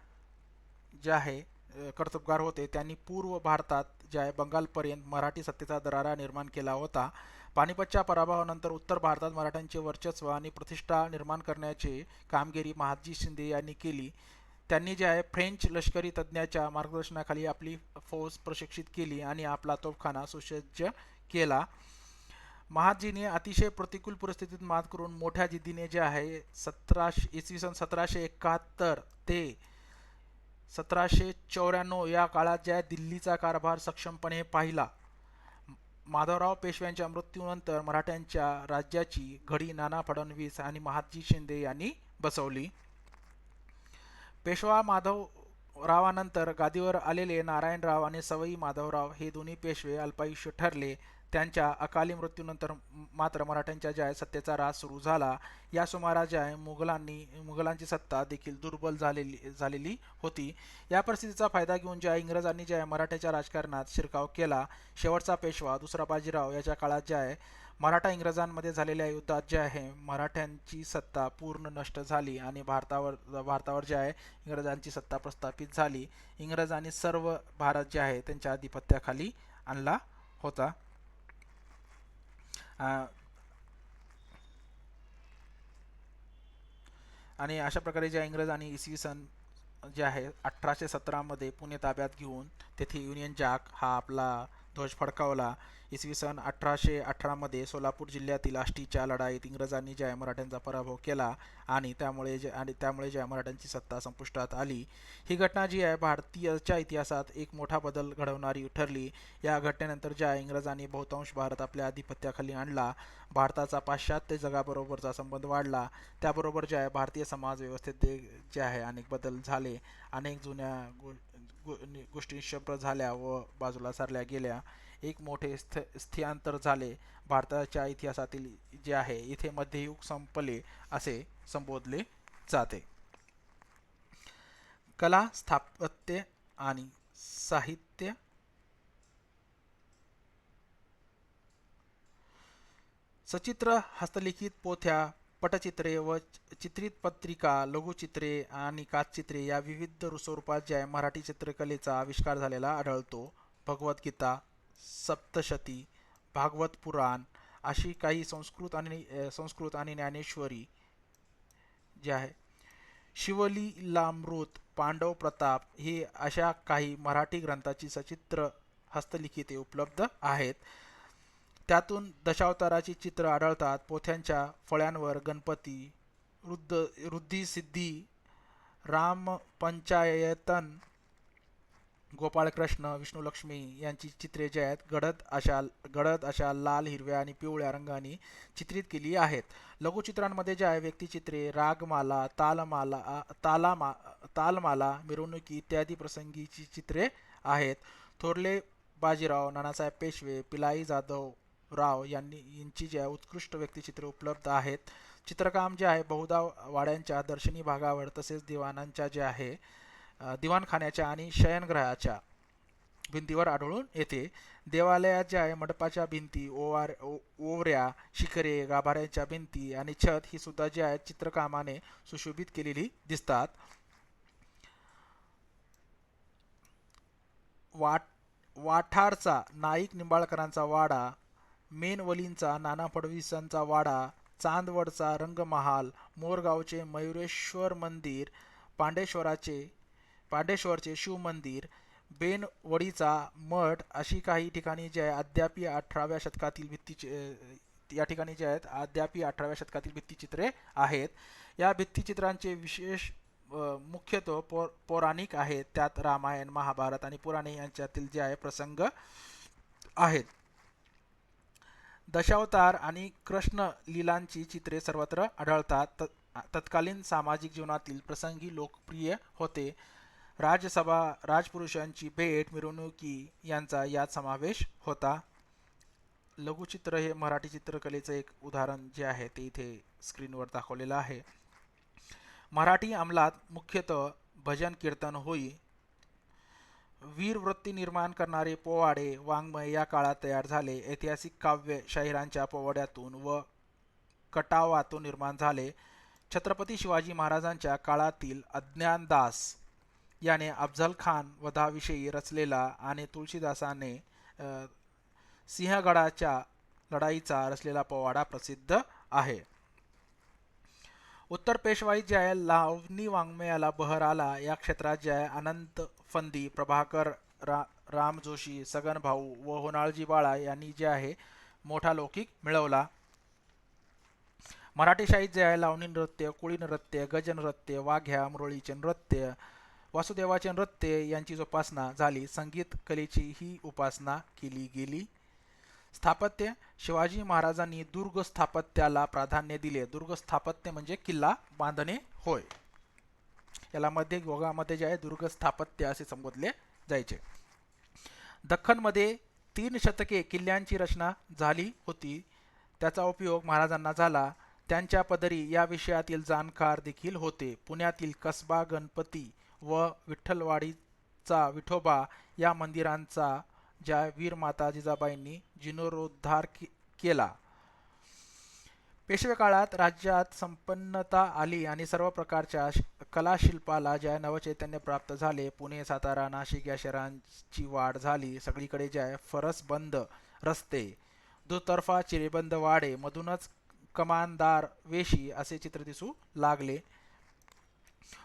होते. त्यांनी पूर्व भारतात जे आहे बंगालपर्यंत मराठी सत्तेचा दरारा निर्माण केला होता. पानिपतच्या पराभवानंतर उत्तर भारतात मराठ्यांचे वर्चस्व आणि प्रतिष्ठा निर्माण करण्याची कामगिरी महादजी शिंदे यांनी केली. त्यांनी जे आहे फ्रेंच लष्करी तज्ज्ञाच्या मार्गदर्शनाखाली आपली फौज प्रशिक्षित केली आणि आपला तोफखाना सुसज्ज केला. महादजीने अतिशय प्रतिकूल परिस्थितीत मात करून मोठ्या जिद्दीने जे आहे इसवी सन 1771 ते 1794 या काळात ज्या दिल्लीचा कारभार सक्षमपणे पाहिला. माधवराव पेशव्यांच्या मृत्यूनंतर मराठ्यांच्या राज्याची घडी नाना फडणवीस आणि महादजी शिंदे यांनी बसवली. पेशवा माधवरावानंतर गादीवर आलेले नारायणराव आणि सवई माधवराव हे दोन्ही पेशवे अल्पायुष्य ठरले. त्यांच्या अकाली मृत्यूनंतर मात्र मराठ्यांच्या ज्या सत्तेचा राज सुरू झाला. या सुमारास ज्या मुघलांची सत्ता देखील दुर्बल झालेली होती. या परिस्थितीचा फायदा घेऊन ज्या इंग्रजांनी ज्या मराठ्याच्या राजकारणात शिरकाव केला. शेवटचा पेशवा दुसरा बाजीराव याच्या काळात ज्या आहे मराठा इंग्रजांमध्ये झालेल्या युद्धात जे आहे मराठ्यांची सत्ता पूर्ण नष्ट झाली आणि भारतावर जे आहे इंग्रजांची सत्ता प्रस्थापित झाली. इंग्रजांनी सर्व भारत जे आहे त्यांच्या आधिपत्याखाली आणला होता. आणि अशा प्रकारे ज्या इंग्रजांनी इसवी सन जे आहे 1817 मध्ये पुणे ताब्यात घेऊन तेथे युनियन जॅक हा आपला ध्वज फडकावला. इसवी सन 1818 मध्ये सोलापूर जिल्ह्यातील आष्टीच्या लढाईत इंग्रजांनी जे आहे मराठ्यांचा पराभव केला आणि त्यामुळे जे आहे मराठ्यांची सत्ता संपुष्टात आली. ही घटना जी आहे भारतीयच्या इतिहासात एक मोठा बदल घडवणारी ठरली. या घटनेनंतर ज्या इंग्रजांनी बहुतांश भारत आपल्या आधिपत्याखाली आणला. भारताचा पाश्चात्य जगाबरोबरचा संबंध वाढला. त्याबरोबर जे आहे भारतीय समाज व्यवस्थेत जे आहे अनेक बदल झाले. अनेक जुन्या गोष्टी शब्द झाल्या व बाजूला सारल्या गेल्या. एक मोठे स्थलांतर झाले. भारताच्या इतिहासातील जे आहे इथे मध्ययुग संपले असे संबोधले जाते. कला, स्थापत्य आणि साहित्य. सचित्र हस्तलिखित पोथ्या, पटचित्रे व चित्रित पत्रिका, लघुचित्रे आणि काचचित्रे या विविध स्वरूपात जे आहे मराठी चित्रकलेचा आविष्कार झालेला आढळतो. भगवद्गीता, सप्तशती, भागवत पुराण अशी काही संस्कृत आणि ज्ञानेश्वरी जे आहे, शिवलीलामृत, पांडव प्रताप हे अशा काही मराठी ग्रंथाची सचित्र हस्तलिखिते उपलब्ध आहेत. त्यातून दशावताराची चित्र आढळतात. पोथ्यांच्या फळ्यांवर गणपती, रुद्धी-सिद्धी, रामपंचायतन, गोपाळकृष्ण, विष्णुलक्ष्मी यांची चित्रे जे आहेत गडद अशा लाल, हिरव्या आणि पिवळ्या रंगाने चित्रित केली आहेत. लघुचित्रांमध्ये जे आहे व्यक्तिचित्रे, रागमाला, तालमाला, मिरवणुकी इत्यादी प्रसंगीची चित्रे आहेत. थोरले बाजीराव, नानासाहेब पेशवे, पिलाई जाधव राव यांची जे आहे उत्कृष्ट व्यक्तिचित्रे उपलब्ध आहेत. चित्रकाम जे आहे बहुधा वाड्यांच्या दर्शनी भागावर तसेच दिवाणांच्या जे आहे दिवाणखान्याच्या आणि शयनगृहाच्या भिंतीवर आढळून येते. देवालयात जे आहे मंडपाच्या भिंती, ओवऱ्या, शिखरे, गाभाऱ्यांच्या भिंती आणि छत ही सुद्धा जी आहेत चित्रकामाने सुशोभित केलेली दिसतात. वाट वाठारचा नाईक निंबाळकरांचा वाडा, मेनवलींचा नाना फडणवीसांचा वाडा, चांदवडचा रंगमहाल, मोरगावचे मयुरेश्वर मंदिर, पांडेश्वराचे पांडेश्वरचे शिव मंदिर, बेनवडीचा मठ अशी काही ठिकाणी जे आहे अद्यापी 18व्या शतकातील या ठिकाणी जे आहेत अद्यापी 18व्या शतकातील भित्तिचित्रे आहेत. या भित्तिचित्रांचे विशेष मुख्यत्वे पौराणिक आहेत. त्यात रामायण, महाभारत आणि पुराणे यांच्यातील जे आहे प्रसंग आहेत. दशावतार आणि कृष्ण लीलांची चित्रे सर्वत्र आढळतात. तत्कालीन सामाजिक जीवनातील प्रसंगी लोकप्रिय होते. राजसभा, राजपुरुषांची भेट, मिरवणुकी यांचा यात समावेश होता. लघुचित्र हे मराठी चित्रकलेचं एक उदाहरण जे आहे ते इथे स्क्रीनवर दाखवलेलं आहे. मराठी अंमलात मुख्यतः भजन कीर्तन होई. वीरवृत्ती निर्माण करणारे पोवाडे, वाङ्मय या काळात तयार झाले. ऐतिहासिक काव्य शाहिरांच्या पोवाड्यातून व कटावातून निर्माण झाले. छत्रपती शिवाजी महाराजांच्या काळातील अज्ञानदास याने अफझल खान वधाविषयी रचलेला आणि तुळशीदासाने सिंहगडाच्या लढाईचा रचलेला पोवाडा प्रसिद्ध आहे. उत्तर पेशवाईत जे आहे लावणी वाङ्मयाला बहर आला. या क्षेत्रात जे आहे अनंत फंदी, प्रभाकर राम जोशी, सगन भाऊ व होनाळजी बाळा यांनी जे आहे मोठा लौकिक मिळवला. मराठी शाहीत जे आहे लावणी नृत्य, कोळी नृत्य, गज नृत्य, वाघ्या मुरळीचे नृत्य, वासुदेवाचे नृत्य यांची जोपासना झाली. संगीत कलेची ही उपासना केली गेली. स्थापत्य, शिवाजी महाराजांनी दुर्ग स्थापत्याला प्राधान्य दिले. दुर्ग स्थापत्य म्हणजे किल्ला बांधणे होय. याला मध्य युगामध्ये जे आहे दुर्ग स्थापत्य असे संबोधले जायचे. दख्खनमध्ये 3 शतके किल्ल्यांची रचना झाली होती. त्याचा उपयोग महाराजांना झाला. त्यांच्या पदरी या विषयातील जाणकार देखील होते. पुण्यातील कसबा गणपती व विठ्ठलवाडीचा विठोबा या मंदिरांचा ज्या वीरमाता जिजाबाईंनी जीर्णोद्धार केला. पेशवे काळात राज्यात संपन्नता आली आणि सर्व प्रकारच्या कलाशिल्पाला ज्या नवचैतन्य प्राप्त झाले. पुणे, सातारा, नाशिक या शहरांची वाढ झाली. सगळीकडे जे आहे फरसबंद रस्ते, दुतर्फा चिरेबंद वाडे, मधूनच कमानदार वेशी असे चित्र दिसू लागले.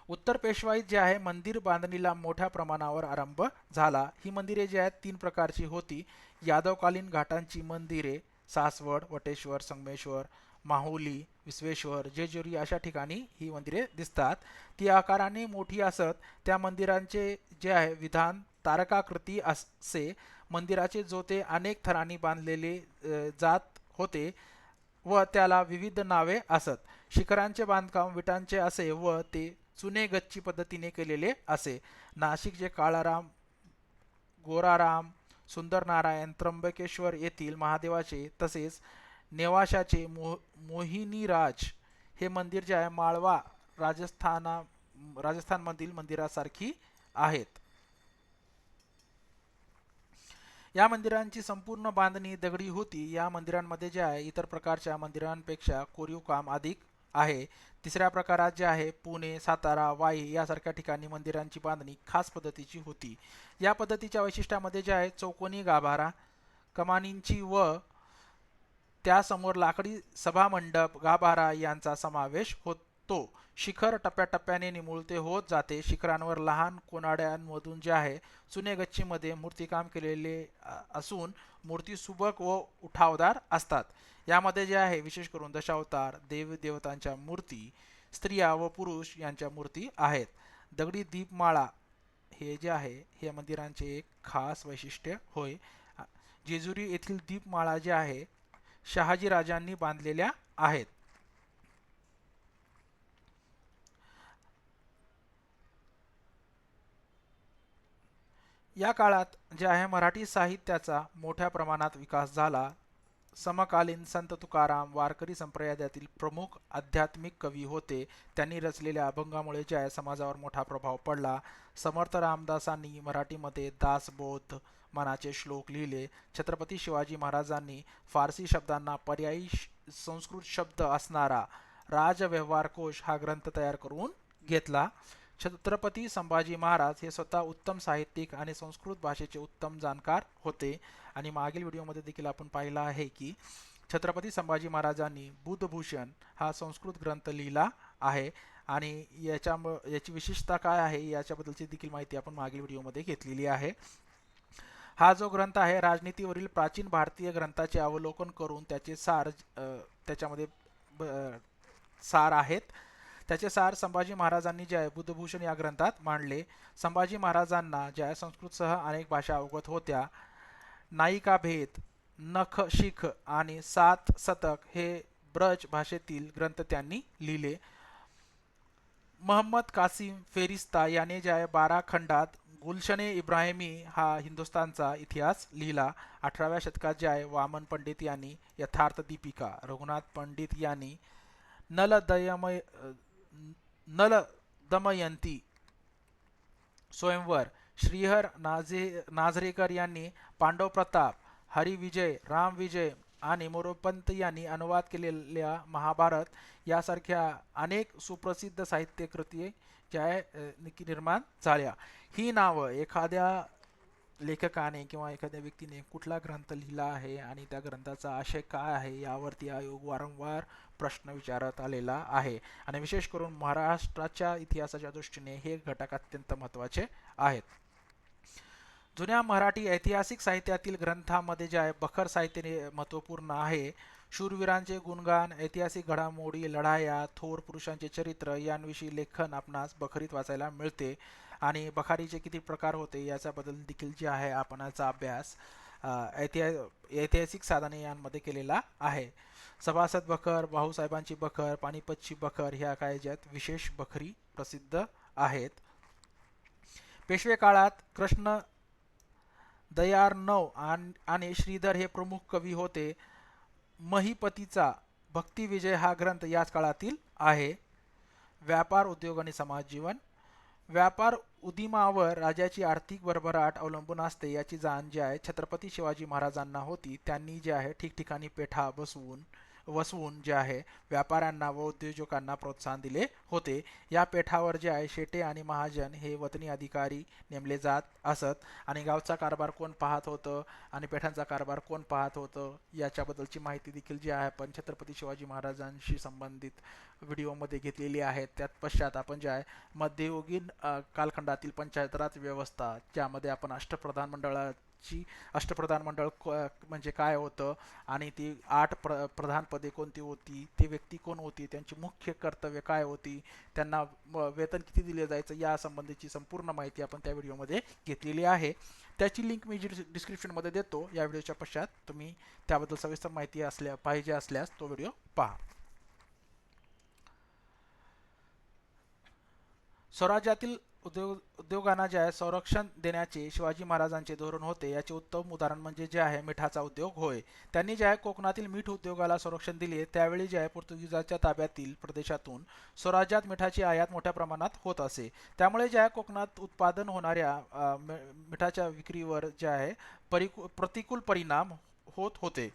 उत्तर पेशवाईत जे आहे मंदिर बांधणीला मोठ्या प्रमाणावर आरंभ झाला. ही मंदिरे जी आहेत 3 प्रकारची होती. यादवकालीन घाटांची मंदिरे सासवड, वटेश्वर, संगमेश्वर, माहुली, विश्वेश्वर, जेजुरी अशा ठिकाणी ही मंदिरे दिसतात. ती आकाराने मोठी असत. त्या मंदिरांचे जे आहे विधान तारकाकृती असे. मंदिराचे जोते अनेक थरांनी बांधलेले जात होते व त्याला विविध नावे असत. शिखरांचे बांधकाम विटांचे असे व ते चुने गच्ची पद्धतीने केलेले असे. नाशिकचे काळाराम, गोराराम, सुंदरनारायण, त्र्यंबकेश्वर येथील महादेवाचे तसेच नेवाशाचे मोहिनीराज हे मंदिर जे आहे माळवा राजस्थानमधील मंदिरासारखी आहेत. या मंदिरांची संपूर्ण बांधणी दगडी होती. या मंदिरांमध्ये जे आहे इतर प्रकारच्या मंदिरांपेक्षा कोरीव काम अधिक आहे. तिसऱ्या प्रकारात जे आहे पुणे, सातारा, वाई यासारख्या ठिकाणी मंदिरांची बांधणी खास पद्धतीची होती. या पद्धतीच्या वैशिष्ट्यामध्ये जे आहे चौकोनी गाभारा, कमानींची व त्यासमोर लाकडी सभामंडप, गाभारा यांचा समावेश होतो. शिखर टप्प्याटप्प्याने निमुळते होत जाते. शिखरांवर लहान कोनाड्यांमधून जे आहे चुने गच्चीमध्ये मूर्तिकाम केलेले असून मूर्ती सुबक व उठावदार असतात. यामध्ये जे आहे विशेष करून दशावतार, देवदेवतांच्या मूर्ती, स्त्रिया व पुरुष यांच्या मूर्ती आहेत. दगडी दीपमाळा हे जे आहे हे मंदिरांचे एक खास वैशिष्ट्य होय. जेजुरी येथील दीपमाळा जे आहे शहाजी राजांनी बांधलेल्या आहेत. या काळात जे आहे मराठी साहित्याचा मोठ्या प्रमाणात विकास झाला. समकालीन संत तुकाराम वारकरी संप्रदायातील प्रमुख आध्यात्मिक कवी होते. त्यांनी रचलेल्या अभंगामुळे जे आहे समाजावर मोठा प्रभाव पडला. समर्थ रामदासांनी मराठीमध्ये दासबोध मनाचे श्लोक लिहिले. छत्रपती शिवाजी महाराजांनी फारसी शब्दांना पर्यायी संस्कृत शब्द असणारा राजव्यवहार कोश हा ग्रंथ तयार करून घेतला. छत्रपती संभाजी महाराज हे स्वतः उत्तम साहित्यिक आणि संस्कृत भाषेचे उत्तम जाणकार होते आणि मागील व्हिडिओमध्ये देखील आपण पाहिलं आहे की छत्रपती संभाजी महाराजांनी बुधभूषण हा संस्कृत ग्रंथ लिहिला आहे आणि याची विशेषता काय आहे याच्याबद्दलची देखील माहिती आपण मागील व्हिडिओमध्ये घेतलेली आहे. हा जो ग्रंथ आहे राजनीतीवरील प्राचीन भारतीय ग्रंथाचे अवलोकन करून त्याचे त्याच्यामध्ये सार आहेत. त्याचे सार संभाजी महाराजांनी जे आहे बुद्धभूषण या ग्रंथात मांडले. संभाजी महाराजांना ज्या संस्कृतसह अनेक भाषा अवगत होत्या. नायिका भेद, नख शिख आणि सात शतक हे ब्रज भाषेतील ग्रंथ त्यांनी लिहिले. महम्मद कासिम फेरिस्ता याने ज्या 12 खंडात गुलशने इब्राहिमी हा हिंदुस्थानचा इतिहास लिहिला. 18व्या शतकात जे आहे वामन पंडित यांनी यथार्थ दीपिका, रघुनाथ पंडित यांनी नल दमयंती स्वयंवर, श्रीहर नाझरेकर यांनी पांडव प्रताप, हरिविजय, रामविजय आणि मोरोपंत यांनी अनुवाद केलेल्या महाभारत यासारख्या अनेक सुप्रसिद्ध साहित्य कृती ज्या निर्माण झाल्या. ही नावं एखाद्या लेखकाने किंवा एखाद्या व्यक्तीने कुठला ग्रंथ लिहिला आहे आणि त्या ग्रंथाचा आशय काय आहे यावरती आयोग वारंवार प्रश्न विचारत आलेला आहे आणि विशेष करून महाराष्ट्राच्या इतिहासाच्या दृष्टीने हे घटक अत्यंत महत्त्वाचे आहेत. जुन्या मराठी ऐतिहासिक साहित्यातील ग्रंथामध्ये जे आहे बखर साहित्य महत्त्वपूर्ण आहे. शूरवीरांचे गुणगान, ऐतिहासिक घडामोडी, लढाया, थोर पुरुषांचे चरित्र यांविषयी लेखन आपणास बखरीत वाचायला मिळते आणि बखारीचे किती प्रकार होते याच्याबद्दल देखील जे आहे आपण याचा अभ्यास ऐतिहासिक साधने यांमध्ये केलेला आहे. सभासद बखर, भाऊसाहेबांची बखर, पानिपतची बखर ह्या काय ज्यात विशेष बखरी प्रसिद्ध आहेत. पेशवे काळात कृष्ण दयार्णव आणि श्रीधर हे प्रमुख कवी होते. महिपतीचा भक्तिविजय हा ग्रंथ याच काळातील आहे. व्यापार, उद्योग आणि समाज जीवन. व्यापार उदीमावर राज्याची आर्थिक भरभराट अवलंबून असते याची जाण जी आहे छत्रपती शिवाजी महाराजांना होती. त्यांनी जे आहे ठिकठिकाणी पेठा वसवून जे आहे व्यापाऱ्यांना व उद्योजकांना प्रोत्साहन दिले होते. या पेठावर जे आहे शेटे आणि महाजन हे वतनी अधिकारी नेमले जात असत आणि गावचा कारभार कोण पाहत होतं आणि पेठांचा कारभार कोण पाहत होतं याच्याबद्दलची माहिती देखील जी आहे आपण छत्रपती शिवाजी महाराजांशी संबंधित व्हिडिओमध्ये घेतलेली आहे. त्यात पश्चात आपण जे आहे मध्ययुगीन कालखंडातील पंचायत राज व्यवस्था ज्यामध्ये आपण अष्टप्रधान मंडळ म्हणजे काय होतं आणि ती 8 प्रधान पदे कोणती होती, ती व्यक्ती कोण होती, त्यांची मुख्य कर्तव्य काय होती, त्यांना वेतन किती दिले जायचं या संबंधीची संपूर्ण माहिती आपण त्या व्हिडिओमध्ये घेतलेली आहे. त्याची लिंक मी डिस्क्रिप्शनमध्ये देतो. या व्हिडिओच्या पश्चात तुम्ही त्याबद्दल सविस्तर माहिती पाहिजे असल्यास तो व्हिडिओ पहा. स्वराज्यातील उद्योगांना जे आहे संरक्षण देण्याचे शिवाजी महाराजांचे धोरण होते. याचे उत्तम उदाहरण म्हणजे जे आहे मिठाचा उद्योग होय. त्यांनी जे आहे कोकणातील मीठ उद्योगाला संरक्षण दिले. त्यावेळी जे आहे पोर्तुगीजांच्या ताब्यातील प्रदेशातून स्वराज्यात मिठाची आयात मोठ्या प्रमाणात होत असे. त्यामुळे जे आहे कोकणात उत्पादन होणाऱ्या मिठाच्या विक्रीवर जे आहे प्रतिकूल परिणाम होत होते.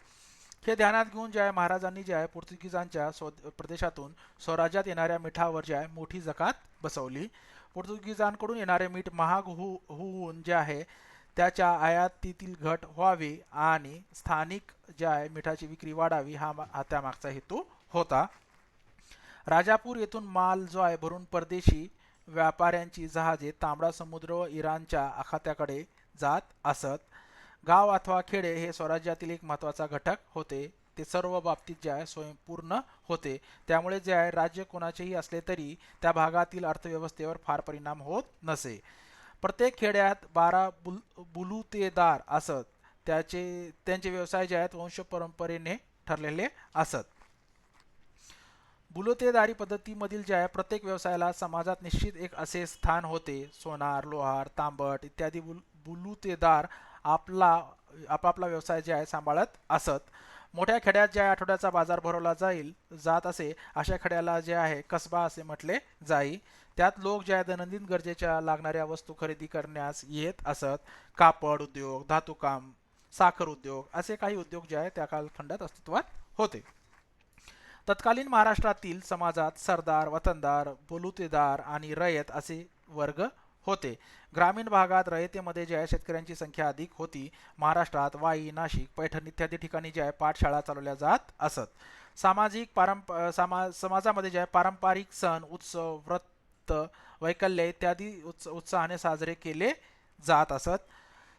हे ध्यानात घेऊन जे आहे महाराजांनी जे आहे पोर्तुगीजांच्या प्रदेशातून स्वराज्यात येणाऱ्या मिठावर जे आहे मोठी जकात बसवली. पोर्तुगीजांकडून येणारे मीठ महाग होऊन जे आहे त्याच्या आयातीतील घट व्हावी आणि स्थानिक जे आहे मिठाची विक्री वाढावी हा त्यामागचा हेतू होता. राजापूर येथून माल जो आहे भरून परदेशी व्यापाऱ्यांची जहाजे तांबडा समुद्र व इराणच्या आखात्याकडे जात असत. गाव अथवा खेडे हे स्वराज्यातील एक महत्त्वाचा घटक होते. ते सर्व बाबतीत जे आहे स्वयंपूर्ण होते. त्यामुळे जे आहे राज्य कोणाचेही असले तरी त्या भागातील अर्थव्यवस्थेवर फार परिणाम होत नसे. प्रत्येक खेड्यात 12 बुलुतेदार असत. त्यांचे व्यवसाय जे आहेत वंश परंपरेने ठरलेले असत. बुलुतेदारी पद्धतीमधील जे आहे प्रत्येक व्यवसायाला समाजात निश्चित एक असे स्थान होते. सोनार, लोहार, तांबट इत्यादी बुलुतेदार आपापला व्यवसाय जे आहे सांभाळत असत. मोठ्या खेड्यात ज्या आठवड्याचा बाजार भरवला जात असे अशा खेड्याला जे आहे कसबा असे म्हटले जाई. त्यात लोक ज्या दैनंदिन गरजेच्या लागणाऱ्या वस्तू खरेदी करण्यास येत असत. कापड उद्योग, धातुकाम, साखर उद्योग असे काही उद्योग जे आहे त्या कालखंडात अस्तित्वात होते. तत्कालीन महाराष्ट्रातील समाजात सरदार, वतनदार, बलुतेदार आणि रयत असे वर्ग होते. ग्रामीण भागात रयतेमध्ये जे आहे शेतकऱ्यांची संख्या अधिक होती. महाराष्ट्रात वाई, नाशिक, पैठण इत्यादी ठिकाणी जे आहे पाठशाळा चालवल्या जात असत. समाजामध्ये जे आहे पारंपरिक सण, उत्सव, व्रत, वैकल्य इत्यादी उत्साहाने साजरे केले जात असत.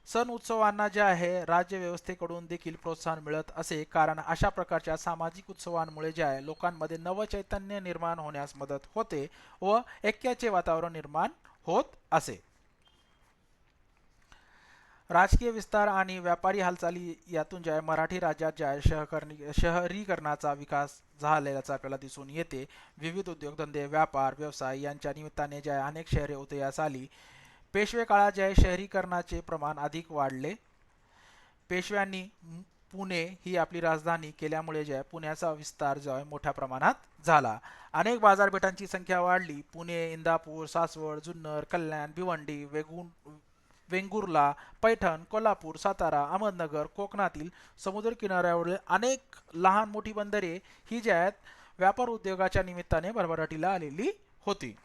सण उत्सवांना जे आहे राज्य व्यवस्थेकडून देखील प्रोत्साहन मिळत असे, कारण अशा प्रकारच्या सामाजिक उत्सवांमुळे जे आहे लोकांमध्ये नवचैतन्य निर्माण होण्यास मदत होते व ऐक्याचे वातावरण निर्माण होत असे. राजकीय विस्तार आणि व्यापारी हालचाली यातून जे आहे मराठी राज्यात जे आहे शहरीकरणाचा विकास झालेल्याचा आपल्याला दिसून येते. विविध उद्योगधंदे, व्यापार, व्यवसाय यांच्या निमित्ताने जे आहे अनेक शहरे उदयास आली. पेशवे काळात जे आहे शहरीकरणाचे प्रमाण अधिक वाढले. पेशव्यांनी पुणे ही आपली राजधानी केल्यामुळे जे आहे पुण्याचा विस्तार जो आहे मोठ्या प्रमाणात झाला. अनेक बाजारपेठांची संख्या वाढली. पुणे, इंदापूर, सासवड, जुन्नर, कल्याण, भिवंडी, वेंगुर्ला, पैठण, कोल्हापूर, सातारा, अहमदनगर, कोकणातील समुद्रकिनाऱ्यावरील अनेक लहान मोठी बंदरे ही जी आहेत व्यापार उद्योगाच्या निमित्ताने भरभराटीला आलेली होती.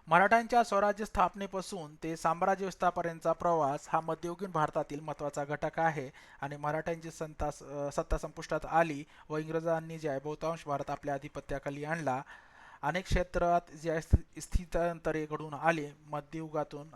मराठ्यांच्या स्वराज्य स्थापनेपासून ते साम्राज्य विस्तारापर्यंतचा प्रवास हा मध्ययुगीन भारतातील महत्त्वाचा घटक आहे आणि मराठ्यांची सत्ता संपुष्टात आली व इंग्रजांनी जे आहे बहुतांश भारत आपल्या अधिपत्याखाली आणला. अनेक क्षेत्रात जे आहे स्थितांतरे घडून आले. मध्ययुगातून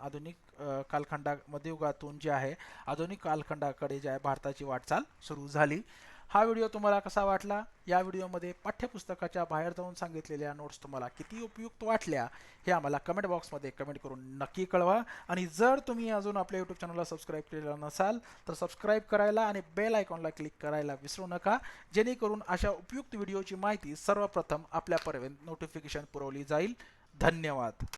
जे आहे आधुनिक कालखंडाकडे जे आहे भारताची वाटचाल सुरू झाली. हा व्हिडिओ तुम्हाला कसा वाटला? या व्हिडिओमध्ये पाठ्यपुस्तकाच्या बाहेर जाऊन सांगितलेल्या नोट्स तुम्हाला किती उपयुक्त वाटल्या हे आम्हाला कमेंट बॉक्समध्ये कमेंट करून नक्की कळवा. आणि जर तुम्ही अजून आपल्या यूट्यूब चॅनलला सबस्क्राईब केलेलं नसाल तर सबस्क्राईब करायला आणि बेल आयकॉनला क्लिक करायला विसरू नका, जेणेकरून अशा उपयुक्त व्हिडिओची माहिती सर्वप्रथम आपल्यापर्यंत नोटिफिकेशन पुरवली जाईल. धन्यवाद.